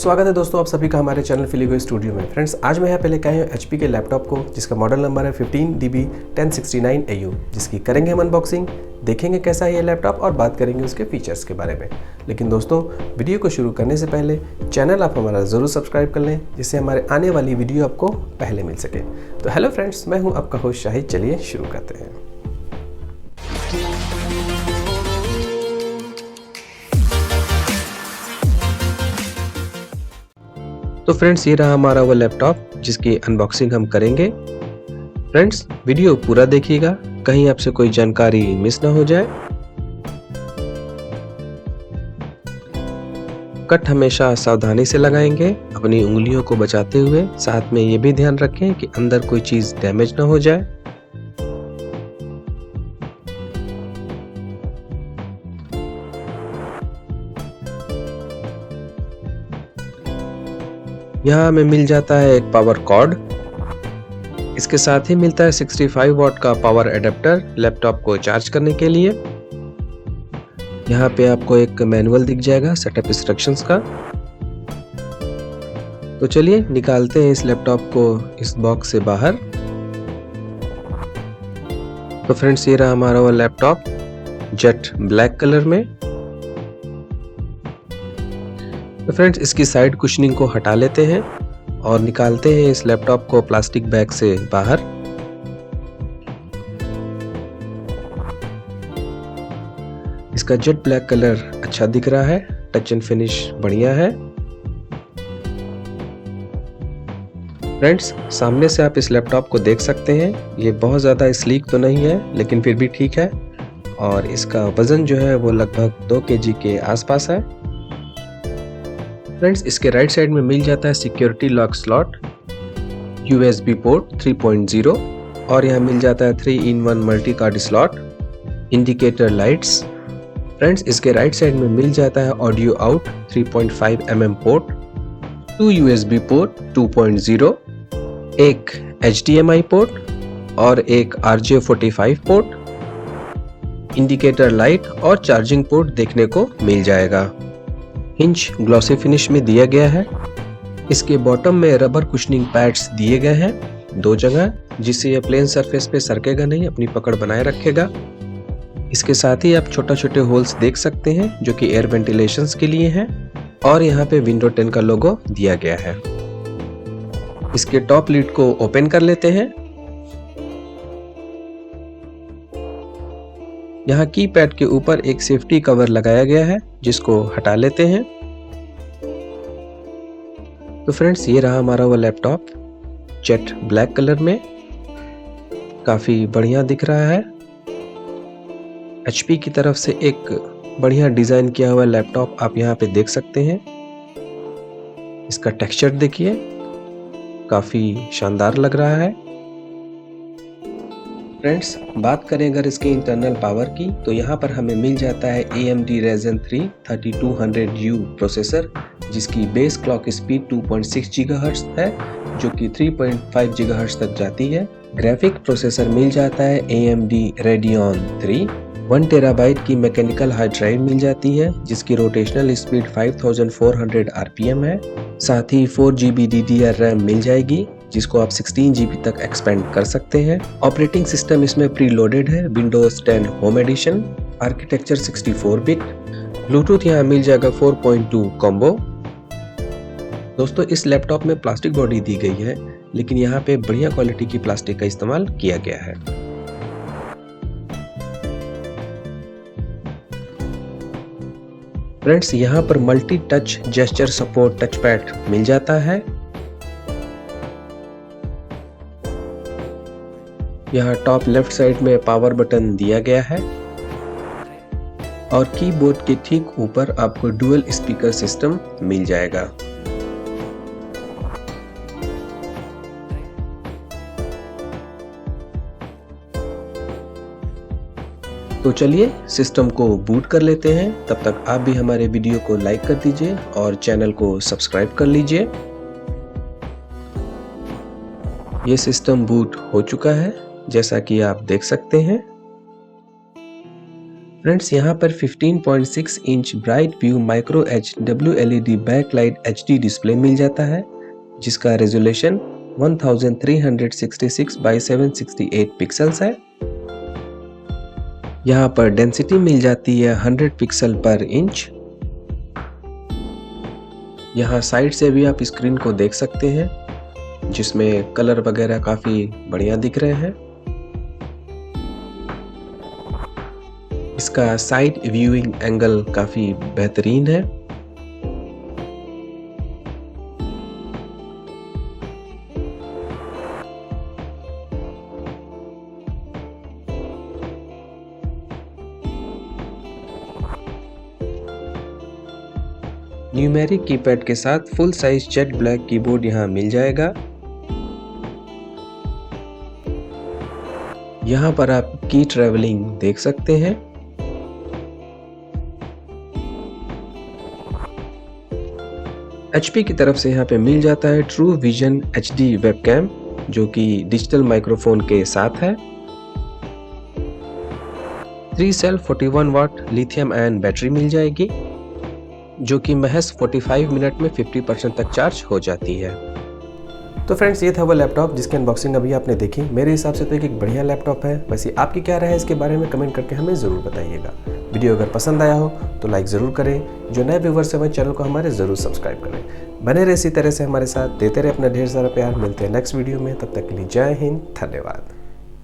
स्वागत है दोस्तों आप सभी का हमारे चैनल फिलिगो स्टूडियो में। फ्रेंड्स, आज मैं यहाँ पे लेकर आया हूँ HP के लैपटॉप को, जिसका मॉडल नंबर है 15DB1069AU, जिसकी करेंगे हम अनबॉक्सिंग, देखेंगे कैसा है ये लैपटॉप और बात करेंगे उसके फीचर्स के बारे में। लेकिन दोस्तों, वीडियो को शुरू करने से पहले चैनल आप हमारा ज़रूर सब्सक्राइब कर लें, जिससे हमारे आने वाली वीडियो आपको पहले मिल सके। तो हेलो फ्रेंड्स, मैं हूँ आपका होस्ट शाहिद। चलिए शुरू करते हैं। तो फ्रेंड्स, ये रहा हमारा वो लैपटॉप जिसकी अनबॉक्सिंग हम करेंगे। फ्रेंड्स, वीडियो पूरा देखिएगा, कहीं आपसे कोई जानकारी मिस ना हो जाए। कट हमेशा सावधानी से लगाएंगे, अपनी उंगलियों को बचाते हुए। साथ में ये भी ध्यान रखें कि अंदर कोई चीज डैमेज ना हो जाए। यहाँ हमें मिल जाता है एक पावर कॉर्ड। इसके साथ ही मिलता है 65 वॉट का पावर एडेप्टर लैपटॉप को चार्ज करने के लिए। यहाँ पे आपको एक मैनुअल दिख जाएगा सेटअप इंस्ट्रक्शंस का। तो चलिए निकालते हैं इस लैपटॉप को इस बॉक्स से बाहर। तो फ्रेंड्स, ये रहा हमारा वो लैपटॉप जेट ब्लैक कलर में। तो फ्रेंड्स, इसकी साइड कुशनिंग को हटा लेते हैं और निकालते हैं इस लैपटॉप को प्लास्टिक बैग से बाहर। इसका जेट ब्लैक कलर अच्छा दिख रहा है, टच एंड फिनिश बढ़िया है। फ्रेंड्स, सामने से आप इस लैपटॉप को देख सकते हैं। ये बहुत ज़्यादा स्लीक तो नहीं है, लेकिन फिर भी ठीक है। और इसका वजन जो है वो लगभग 2 kg के आसपास है। फ्रेंड्स, इसके राइट साइड में मिल जाता है security lock slot, USB port 3.0 और यहाँ मिल जाता है 3-in-1 multi card slot, indicator lights. Friends, इसके राइट साइड में मिल जाता है audio out 3.5 mm port, 2 USB port 2.0, एक HDMI पोर्ट और एक RJ45 पोर्ट, इंडिकेटर लाइट और चार्जिंग पोर्ट देखने को मिल जाएगा। हिंज ग्लॉसी फिनिश में दिया गया है। इसके बॉटम में रबर कुशनिंग पैड्स दिए गए हैं 2 जगह, जिससे यह प्लेन सरफेस पे सरकेगा नहीं, अपनी पकड़ बनाए रखेगा। इसके साथ ही आप छोटे छोटे होल्स देख सकते हैं जो कि एयर वेंटिलेशन के लिए हैं। और यहाँ पे विंडो 10 का लोगो दिया गया है। इसके टॉप लिड को ओपन कर लेते हैं। यहाँ कीपैड के ऊपर एक सेफ्टी कवर लगाया गया है, जिसको हटा लेते हैं। तो फ्रेंड्स, ये रहा हमारा वो लैपटॉप जेट ब्लैक कलर में, काफी बढ़िया दिख रहा है। HP की तरफ से एक बढ़िया डिजाइन किया हुआ लैपटॉप आप यहाँ पे देख सकते हैं। इसका टेक्सचर देखिए, काफी शानदार लग रहा है। फ्रेंड्स, बात करें अगर इसके इंटरनल पावर की, तो यहाँ पर हमें मिल जाता है AMD Ryzen 3 3200U प्रोसेसर, जिसकी बेस क्लॉक स्पीड 2.6 GHz है, जो कि 3.5 GHz तक जाती है। ग्राफिक प्रोसेसर मिल जाता है AMD Radeon 3, 1 TB की मैकेनिकल हार्ड ड्राइव मिल जाती है, जिसकी रोटेशनल स्पीड 5400 RPM है। साथ ही 4 GB DDR रैम मिल जाएगी, जिसको आप 16 GB तक एक्सपेंड कर सकते हैं। ऑपरेटिंग सिस्टम इसमें प्री लोडेड है, Windows 10 home edition, architecture 64 bit. Bluetooth यहाँ मिल जाएगा 4.2 कॉम्बो। दोस्तों, इस लैपटॉप में प्लास्टिक बॉडी दी गई है, लेकिन यहाँ पे बढ़िया क्वालिटी की प्लास्टिक का इस्तेमाल किया गया है। फ्रेंड्स, यहाँ पर multi touch gesture support touch pad मिल जाता है। यहाँ टॉप लेफ्ट साइड में पावर बटन दिया गया है और कीबोर्ड के ठीक ऊपर आपको डुअल स्पीकर सिस्टम मिल जाएगा। तो चलिए सिस्टम को बूट कर लेते हैं। तब तक आप भी हमारे वीडियो को लाइक कर दीजिए और चैनल को सब्सक्राइब कर लीजिए। ये सिस्टम बूट हो चुका है, जैसा कि आप देख सकते हैं। फ्रेंड्स यहाँ पर 15.6 inch bright view micro edge WLED backlight HD display मिल जाता है, जिसका रेजोल्यूशन 1366 बाई 768 पिक्सल्स है। यहाँ पर डेंसिटी मिल जाती है 100 पिक्सल पर इंच। यहाँ साइड से भी आप स्क्रीन को देख सकते हैं, जिसमें कलर वगैरह काफी बढ़िया दिख रहे हैं। इसका साइड व्यूइंग एंगल काफी बेहतरीन है। न्यूमेरिक कीपैड के साथ full size jet black keyboard यहाँ मिल जाएगा। यहाँ पर आप की ट्रैवलिंग देख सकते हैं। HP की तरफ से यहाँ पे मिल जाता है ट्रू विजन HD वेबकैम, जो कि डिजिटल माइक्रोफोन के साथ है। 3 सेल 41 वाट लिथियम आयन बैटरी मिल जाएगी, जो कि महज 45 मिनट में 50% तक चार्ज हो जाती है। तो फ्रेंड्स, ये था वो लैपटॉप जिसकी अनबॉक्सिंग अभी आपने देखी। मेरे हिसाब से तो एक बढ़िया लैपटॉप है। वैसे आपकी क्या राय है इसके बारे में कमेंट करके हमें ज़रूर बताइएगा। वीडियो अगर पसंद आया हो तो लाइक ज़रूर करें। जो नए व्यूवर्स हैं हमारे चैनल को हमारे ज़रूर सब्सक्राइब करें। बने रहे इसी तरह से हमारे साथ, देते रहे अपना ढेर सारा प्यार। मिलते हैं नेक्स्ट वीडियो में, तब तक के लिए जय हिंद, धन्यवाद।